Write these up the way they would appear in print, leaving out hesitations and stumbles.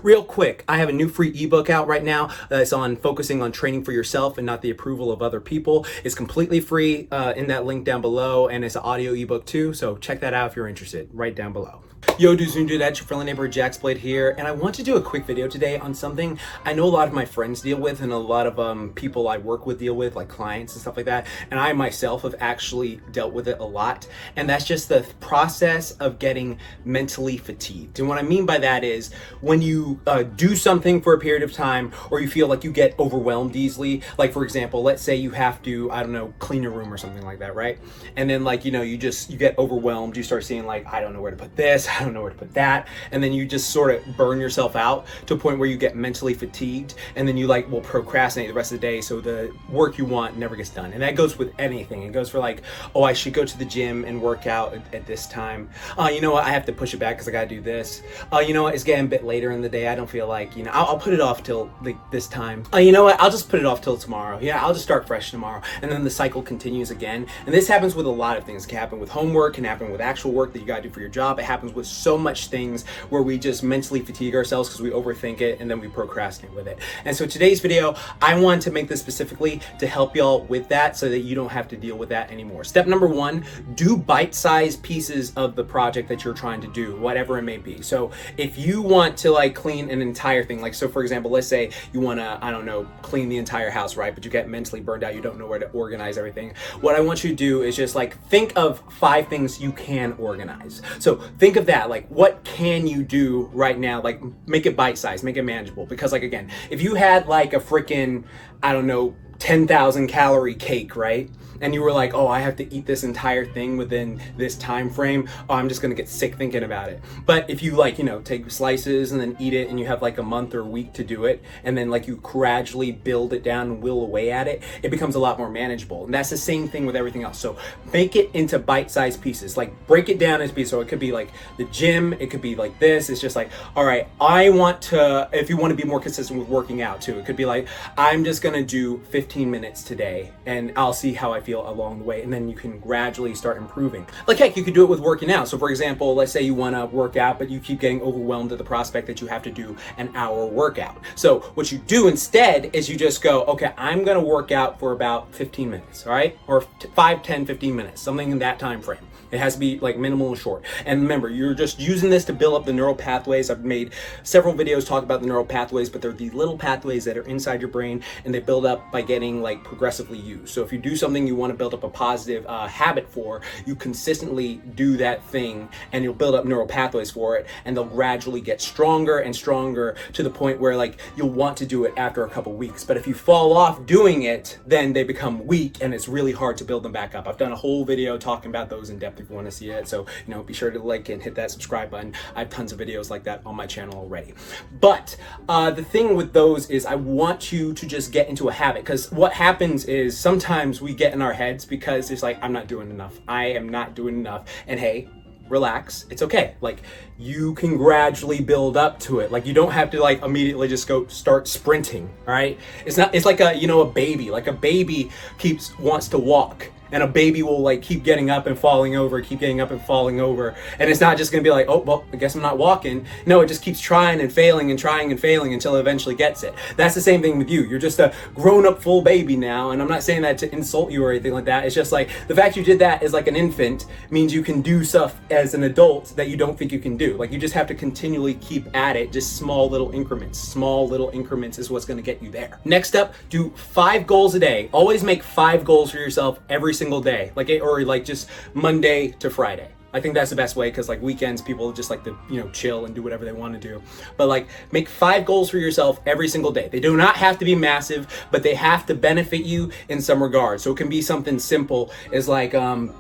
Real quick, I have a new free ebook out right now that's on focusing on training for yourself and not the approval of other people. It's completely free in that link down below, and it's an audio ebook too, so check that out if you're interested, right down below. Yo dudes and dudettes, your friendly neighbor JaxBlade here, and I want to do a quick video today on something I know a lot of my friends deal with and a lot of people I work with deal with, like clients and stuff like that, and I myself have actually dealt with it a lot, and that's just the process of getting mentally fatigued. And what I mean by that is when you do something for a period of time, or you feel like you get overwhelmed easily, like for example, let's say you have to, I don't know, clean your room or something like that, right? And then like, you know, you get overwhelmed, you start seeing like, I don't know where to put this, I don't know where to put that, and then you just sort of burn yourself out to a point where you get mentally fatigued, and then you like will procrastinate the rest of the day, so the work you want never gets done. And that goes with anything. It goes for like, oh, I should go to the gym and work out at this time. You know what, I have to push it back because I gotta do this. You know what, it's getting a bit later in the day, I don't feel like, you know, I'll put it off till like this time. You know what, I'll just put it off till tomorrow. Yeah, I'll just start fresh tomorrow. And then the cycle continues again. And this happens with a lot of things. It can happen with homework, can happen with actual work that you gotta do for your job. It happens with so much things where we just mentally fatigue ourselves because we overthink it and then we procrastinate with it. And so today's video, I want to make this specifically to help y'all with that so that you don't have to deal with that anymore. Step number one, do bite-sized pieces of the project that you're trying to do, whatever it may be. So if you want to like clean an entire thing, like so for example, let's say you want to, I don't know, clean the entire house, right? But you get mentally burned out, you don't know where to organize everything. What I want you to do is just like think of 5 things you can organize. So think of that, like what can you do right now? Like make it bite-sized, make it manageable. Because like again, if you had like a freaking, I don't know, 10,000 calorie cake, right? And you were like, oh, I have to eat this entire thing within this time frame. Oh, I'm just gonna get sick thinking about it. But if you like, you know, take slices and then eat it, and you have like a month or a week to do it, and then like you gradually build it down and will away at it, it becomes a lot more manageable. And that's the same thing with everything else. So make it into bite-sized pieces. Like break it down as pieces. So it could be like the gym, it could be like this. It's just like, all right, I want to, if you want to be more consistent with working out too, it could be like, I'm just gonna do 15 minutes today and I'll see how I feel along the way, and then you can gradually start improving. Like heck, you could do it with working out. So for example, let's say you want to work out but you keep getting overwhelmed at the prospect that you have to do an hour workout. So what you do instead is you just go, okay, I'm gonna work out for about 15 minutes, all right? Or 5, 10, 15 minutes, something in that time frame. It has to be like minimal and short. And remember, you're just using this to build up the neural pathways. I've made several videos talk about the neural pathways, but they're the little pathways that are inside your brain, and they build up by getting like progressively used. So if you do something you want to build up a positive habit for, you consistently do that thing and you'll build up neural pathways for it, and they'll gradually get stronger and stronger to the point where like you'll want to do it after a couple weeks. But if you fall off doing it, then they become weak and it's really hard to build them back up. I've done a whole video talking about those in depth if you want to see it. So, you know, be sure to like and hit that subscribe button. I have tons of videos like that on my channel already. But the thing with those is I want you to just get into a habit, because what happens is sometimes we get in our heads because it's like, I'm not doing enough. I am not doing enough. And hey, relax, it's okay. Like you can gradually build up to it. Like you don't have to like immediately just go start sprinting, all right? It's like a, you know, a baby. Like a baby wants to walk, and a baby will like keep getting up and falling over, keep getting up and falling over. And it's not just gonna be like, oh, well, I guess I'm not walking. No, it just keeps trying and failing and trying and failing until it eventually gets it. That's the same thing with you. You're just a grown-up full baby now. And I'm not saying that to insult you or anything like that. It's just like the fact you did that as like an infant means you can do stuff as an adult that you don't think you can do. Like you just have to continually keep at it, just small little increments. Small little increments is what's gonna get you there. Next up, do 5 goals a day. Always make 5 goals for yourself every single day, like or like just Monday to Friday. I think that's the best way, because like weekends people just like to, you know, chill and do whatever they want to do. But like make 5 goals for yourself every single day. They do not have to be massive, but they have to benefit you in some regard. So it can be something simple as like I'm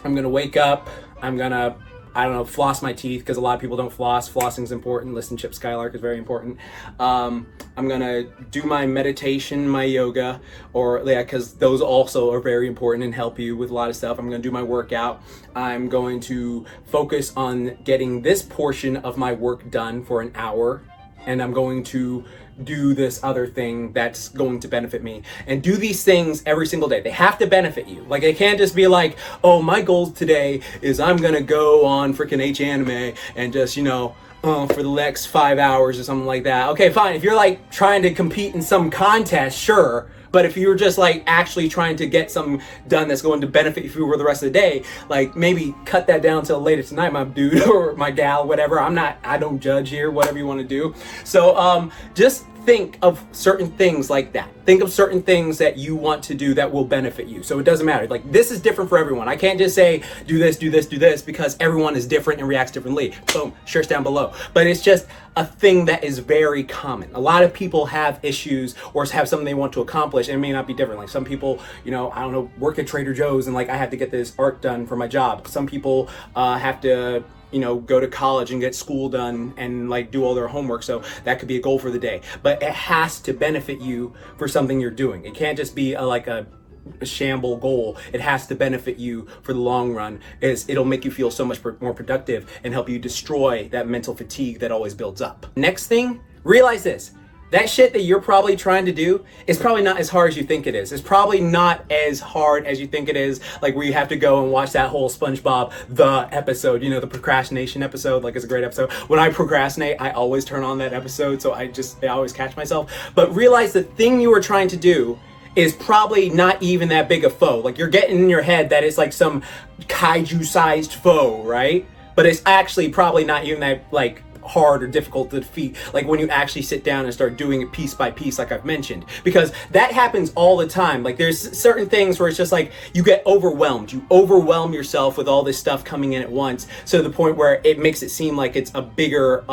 gonna wake up, I'm gonna, I don't know, floss my teeth, because a lot of people don't floss. Flossing is important. Listen, Chip Skylark is very important. I'm gonna do my meditation, my yoga, or yeah, because those also are very important and help you with a lot of stuff. I'm gonna do my workout. I'm going to focus on getting this portion of my work done for an hour, and I'm going to do this other thing that's going to benefit me. And do these things every single day. They have to benefit you. Like, it can't just be like, oh, my goal today is I'm gonna go on freaking H anime and just, you know, for the next 5 hours or something like that. Okay, fine. If you're like trying to compete in some contest, sure. But if you're just like actually trying to get something done that's going to benefit you for the rest of the day, like maybe cut that down till later tonight, my dude or my gal, whatever. I don't judge here, whatever you want to do. So just think of certain things like that. Think of certain things that you want to do that will benefit you. So it doesn't matter. Like, this is different for everyone. I can't just say do this, do this, do this, because everyone is different and reacts differently. Boom, shirts down below. But it's just a thing that is very common. A lot of people have issues or have something they want to accomplish, and it may not be different. Like some people, you know, I don't know, work at Trader Joe's and like I have to get this art done for my job. Some people have to, you know, go to college and get school done and like do all their homework. So that could be a goal for the day, but it has to benefit you for something you're doing. It can't just be like a shamble goal. It has to benefit you for the long run. It'll make you feel so much more productive and help you destroy that mental fatigue that always builds up. Next thing, realize this. That shit that you're probably trying to do is probably not as hard as you think it is. It's probably not as hard as you think it is, like where you have to go and watch that whole SpongeBob, the episode, you know, the procrastination episode. Like, it's a great episode. When I procrastinate, I always turn on that episode, so I always catch myself. But realize the thing you were trying to do is probably not even that big a foe. Like, you're getting in your head that it's like some kaiju-sized foe, right? But it's actually probably not even that, like, hard or difficult to defeat, like when you actually sit down and start doing it piece by piece, like I've mentioned, because that happens all the time. Like, there's certain things where it's just like you get overwhelmed. You overwhelm yourself with all this stuff coming in at once, to the point where it makes it seem like it's a bigger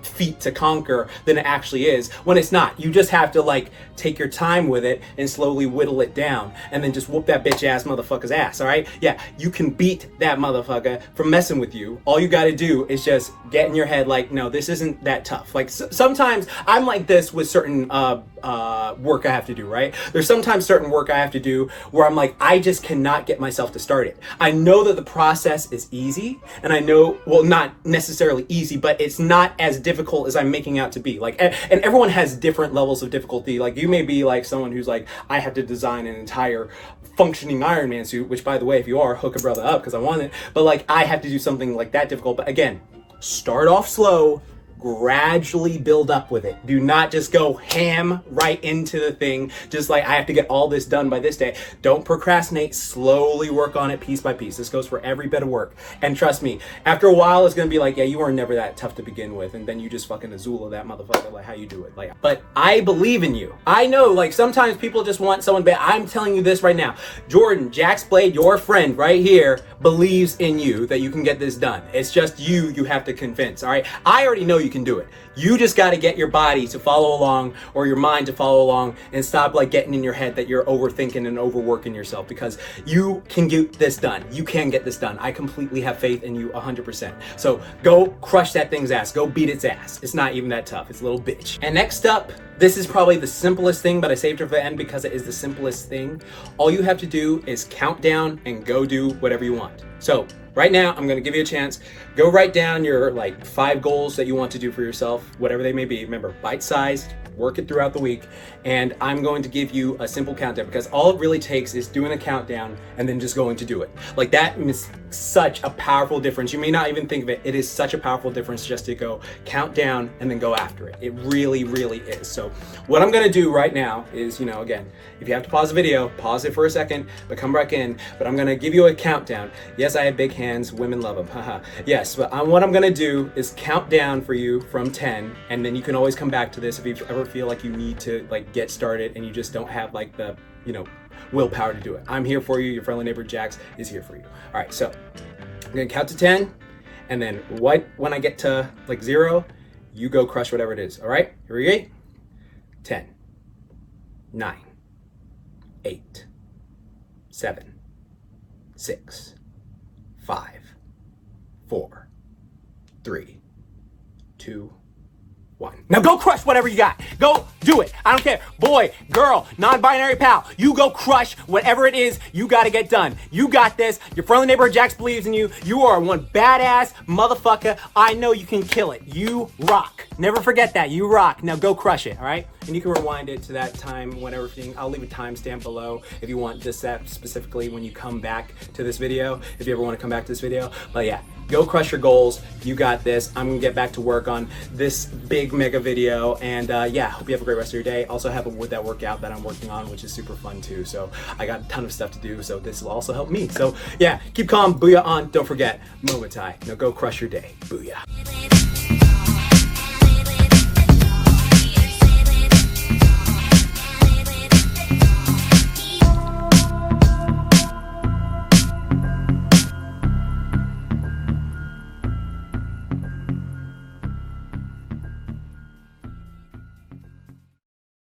feat to conquer than it actually is, when it's not. You just have to like take your time with it and slowly whittle it down, and then just whoop that bitch ass motherfucker's ass. All right, yeah, you can beat that motherfucker from messing with you. All you got to do is just get in your head like, no, this isn't that tough. Like, sometimes I'm like this with certain work I have to do, right? There's sometimes certain work I have to do where I'm like, I just cannot get myself to start it. I know that the process is easy, and I know, well, not necessarily easy, but it's not as difficult as I'm making out to be. Like, and everyone has different levels of difficulty. Like, you may be like someone who's like, I have to design an entire functioning Iron Man suit, which, by the way, if you are, hook a brother up because I want it. But like, I have to do something like that difficult. But again, start off slow, gradually build up with it. Do not just go ham right into the thing, just like, I have to get all this done by this day. Don't procrastinate. Slowly work on it piece by piece. This goes for every bit of work. And trust me, after a while, it's gonna be like, yeah, you were never that tough to begin with, and then you just fucking Azula that motherfucker, like how you do it. Like, but I believe in you. I know, like, sometimes people just want someone bad. I'm telling you this right now. Jordan, JaxBlade, your friend right here, believes in you that you can get this done. It's just you have to convince. All right, I already know you can do it. You just got to get your body to follow along, or your mind to follow along, and stop like getting in your head that you're overthinking and overworking yourself, because you can get this done. You can get this done. I completely have faith in you 100%. So go crush that thing's ass. Go beat its ass. It's not even that tough. It's a little bitch. And next up, this is probably the simplest thing, but I saved it for the end because it is the simplest thing. All you have to do is count down and go do whatever you want. So right now, I'm gonna give you a chance. Go write down your like 5 goals that you want to do for yourself, whatever they may be. Remember, bite-sized, work it throughout the week. And I'm going to give you a simple countdown, because all it really takes is doing a countdown and then just going to do it. Like, that is such a powerful difference. You may not even think of it. It is such a powerful difference just to go count down and then go after it. It really, really is. So what I'm gonna do right now is, you know, again, if you have to pause the video, pause it for a second, but come back in. But I'm gonna give you a countdown. Yes, I have big hands. Women love them. Haha. Yes, but what I'm gonna do is count down for you from 10, and then you can always come back to this if you ever feel like you need to like get started and you just don't have like the, you know, willpower to do it. I'm here for you. Your friendly neighbor Jax is here for you. All right, so I'm gonna count to 10, and then when I get to like 0, you go crush whatever it is. All right, here we go. 10, 9, 8, 7, 6, 5, 4, 3, 2, 1. Now go crush whatever you got. Go do it. I don't care. Boy, girl, non-binary pal. You go crush whatever it is you got to get done. You got this. Your friendly neighborhood Jax believes in you. You are one badass motherfucker. I know you can kill it. You rock. Never forget that. You rock. Now go crush it, all right? And you can rewind it to that time whenever. I'll leave a timestamp below if you want just that specifically when you come back to this video, if you ever want to come back to this video. But yeah, Go crush your goals. You got this. I'm gonna get back to work on this big mega video, and yeah, hope you have a great rest of your day. Also have that workout that I'm working on, which is super fun too. So I got a ton of stuff to do, so this will also help me. So yeah, keep calm, booyah on. Don't forget, Muay Thai. Now go crush your day. Booyah.